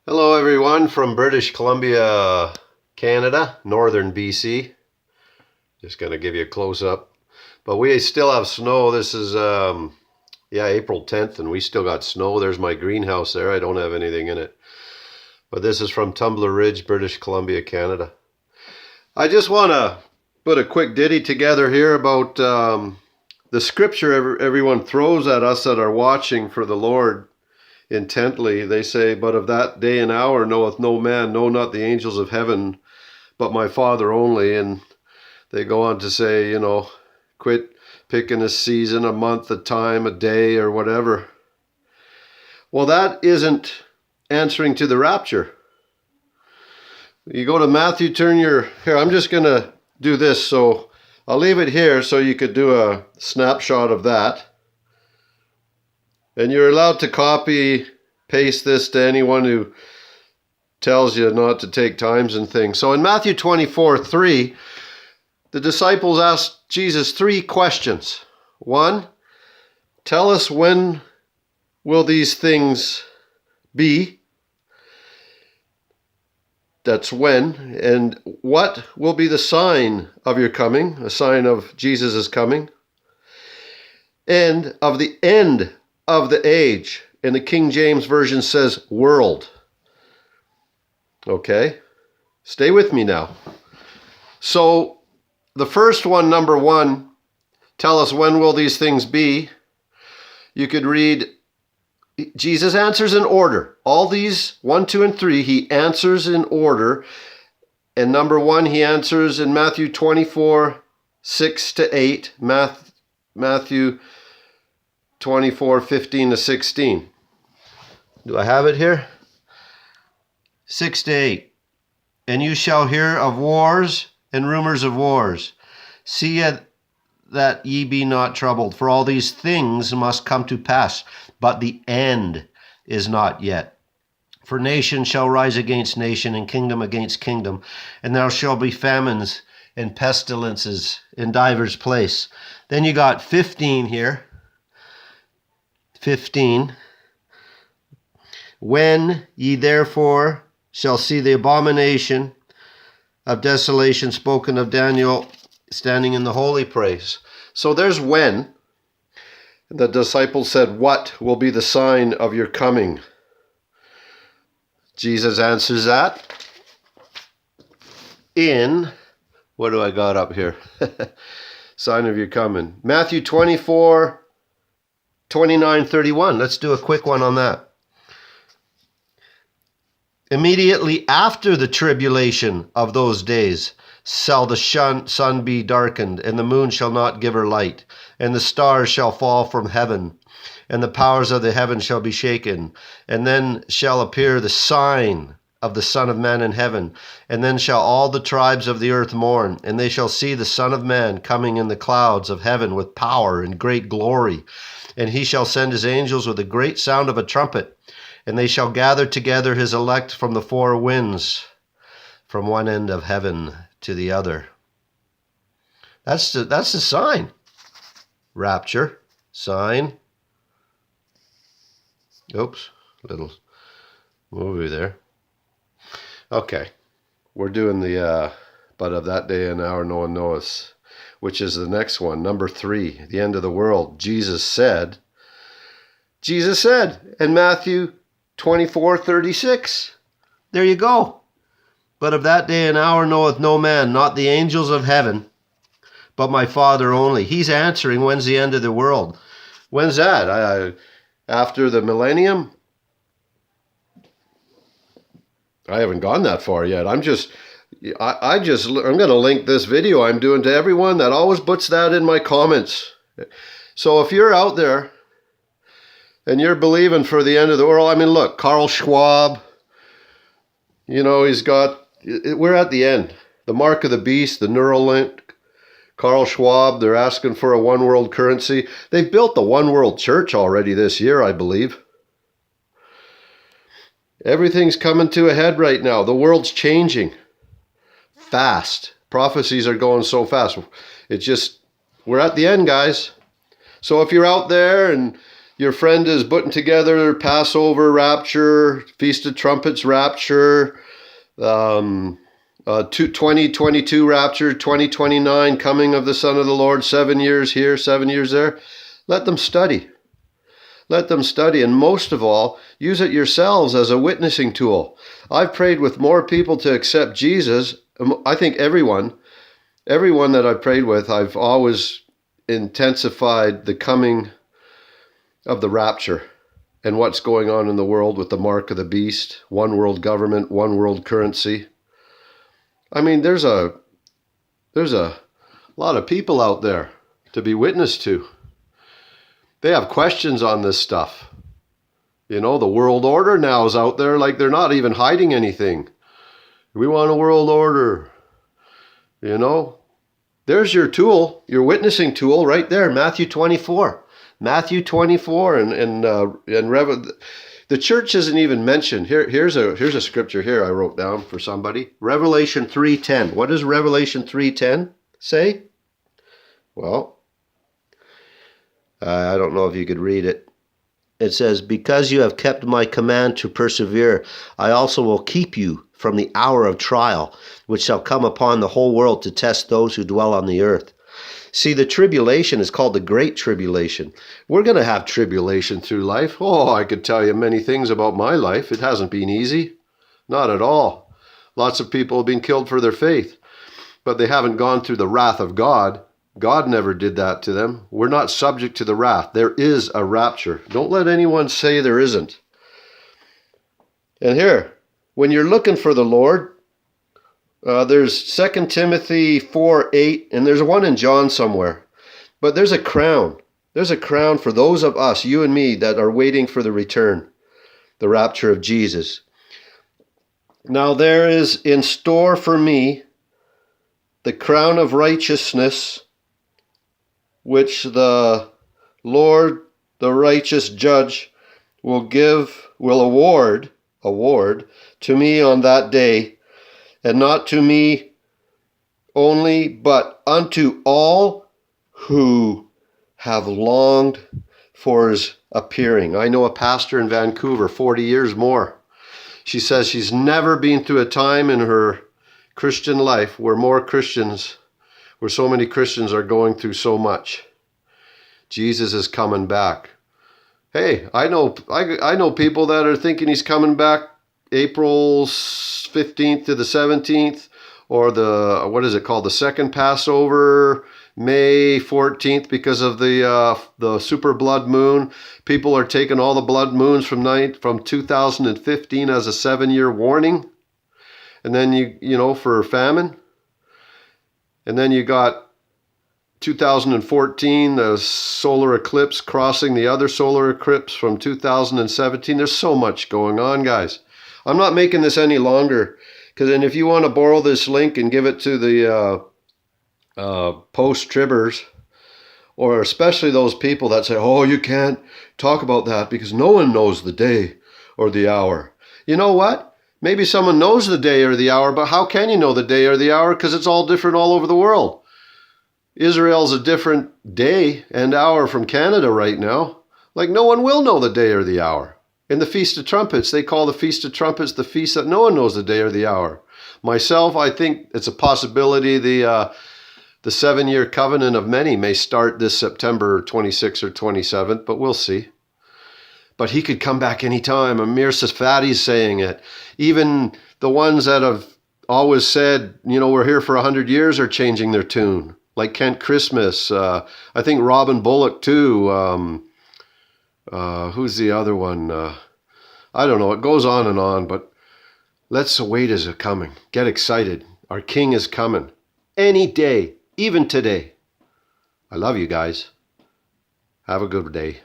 Hello everyone from British Columbia, Canada, northern BC. Just going to give you a close-up. But we still have snow. This is, April 10th, and we still got snow. There's my greenhouse there. I don't have anything in it. But this is from Tumbler Ridge, British Columbia, Canada. I just want to put a quick ditty together here about the scripture everyone throws at us that are watching for the Lord intently. They say, "But of that day and hour knoweth no man, no, not the angels of heaven, but my Father only." And they go on to say, quit picking a season, a month, a time, a day, or whatever. Well, that isn't answering to the rapture. You go to Matthew, here, I'm just going to do this, so I'll leave it here so you could do a snapshot of that. And you're allowed to copy, paste this to anyone who tells you not to take times and things. So in Matthew 24:3, the disciples asked Jesus 3 questions. 1, tell us when will these things be? That's when. And what will be the sign of your coming, a sign of Jesus' coming? And of the end of the age. And the King James Version says world. Okay? Stay with me now. So the first one, number 1, tell us when will these things be? You could read, Jesus answers in order. All these, 1, 2, and 3, he answers in order. And number 1, he answers in Matthew 24, 6 to 8. Matthew 24, 15 to 16. Do I have it here? 6 to 8. And you shall hear of wars and rumors of wars. See that ye be not troubled, for all these things must come to pass, but the end is not yet. For nation shall rise against nation, and kingdom against kingdom, and there shall be famines and pestilences in divers place. Then you got 15 here. 15. When ye therefore shall see the abomination of desolation spoken of Daniel standing in the holy place. So there's when. The disciples said, what will be the sign of your coming? Jesus answers that in, what do I got up here? Sign of your coming. Matthew 24, 29, 31. Let's do a quick one on that. Immediately after the tribulation of those days shall the sun be darkened, and the moon shall not give her light, and the stars shall fall from heaven, and the powers of the heaven shall be shaken. And then shall appear the sign of the Son of Man in heaven. And then shall all the tribes of the earth mourn, and they shall see the Son of Man coming in the clouds of heaven with power and great glory. And he shall send his angels with a great sound of a trumpet, and they shall gather together his elect from the 4 winds, from one end of heaven to the other. That's the sign. Rapture, sign. Oops, little movie there. Okay, we're doing the but of that day and hour no one knows, which is the next one, number 3, the end of the world. Jesus said in Matthew 24:36. There you go. But of that day and hour knoweth no man, not the angels of heaven, but my Father only. He's answering, when's the end of the world? When's that? After the millennium? I haven't gone that far yet. I'm going to link this video I'm doing to everyone that always puts that in my comments. So if you're out there and you're believing for the end of the world, I mean, look, Carl Schwab, we're at the end. The mark of the beast, the Neuralink, Carl Schwab, they're asking for a one world currency. They've built the one world church already this year, I believe. Everything's coming to a head right now. The world's changing fast. Prophecies are going so fast. We're at the end, guys. So if you're out there and your friend is putting together Passover rapture, Feast of Trumpets rapture, 2022 rapture, 2029 coming of the Son of the Lord, 7 years here, 7 years there. Let them study. Let them study, and most of all, use it yourselves as a witnessing tool. I've prayed with more people to accept Jesus. I think everyone that I've prayed with, I've always intensified the coming of the rapture and what's going on in the world with the mark of the beast, one world government, one world currency. I mean, there's a lot of people out there to be witnessed to. They have questions on this stuff. You know, the world order now is out there like they're not even hiding anything. We want a world order. You know, there's your tool, your witnessing tool right there, Matthew 24. Matthew 24 and the church isn't even mentioned. Here's a scripture here I wrote down for somebody. Revelation 3:10. What does Revelation 3:10 say? Well, I don't know if you could read it. It says, "Because you have kept my command to persevere, I also will keep you from the hour of trial, which shall come upon the whole world to test those who dwell on the earth." See, the tribulation is called the Great Tribulation. We're going to have tribulation through life. Oh, I could tell you many things about my life. It hasn't been easy. Not at all. Lots of people have been killed for their faith, but they haven't gone through the wrath of God. God never did that to them. We're not subject to the wrath. There is a rapture. Don't let anyone say there isn't. And here, when you're looking for the Lord, there's 2 Timothy 4:8, and there's one in John somewhere. But there's a crown. There's a crown for those of us, you and me, that are waiting for the return, the rapture of Jesus. Now there is in store for me the crown of righteousness, which the Lord, the righteous judge, will award to me on that day, and not to me only, but unto all who have longed for his appearing. I know a pastor in Vancouver, 40 years more. She says she's never been through a time in her Christian life where so many Christians are going through so much. Jesus is coming back. Hey, I know people that are thinking he's coming back April 15th to the 17th, or the second Passover, May 14th, because of the super blood moon. People are taking all the blood moons from 2015 as a 7-year warning. And then for famine. And then you got 2014, the solar eclipse crossing the other solar eclipse from 2017. There's so much going on, guys. I'm not making this any longer, and if you want to borrow this link and give it to the post-tribbers, or especially those people that say, oh, you can't talk about that because no one knows the day or the hour. You know what? Maybe someone knows the day or the hour, but how can you know the day or the hour? Because it's all different all over the world. Israel's a different day and hour from Canada right now. Like, no one will know the day or the hour. In the Feast of Trumpets, they call the Feast of Trumpets the feast that no one knows the day or the hour. Myself, I think it's a possibility the 7-year covenant of many may start this September 26th or 27th, but we'll see. But he could come back anytime. Amir Safadi's saying it. Even the ones that have always said, we're here for 100 years are changing their tune. Like Kent Christmas. I think Robin Bullock too. Who's the other one? I don't know. It goes on and on, but let's wait as a coming. Get excited. Our King is coming. Any day, even today. I love you guys. Have a good day.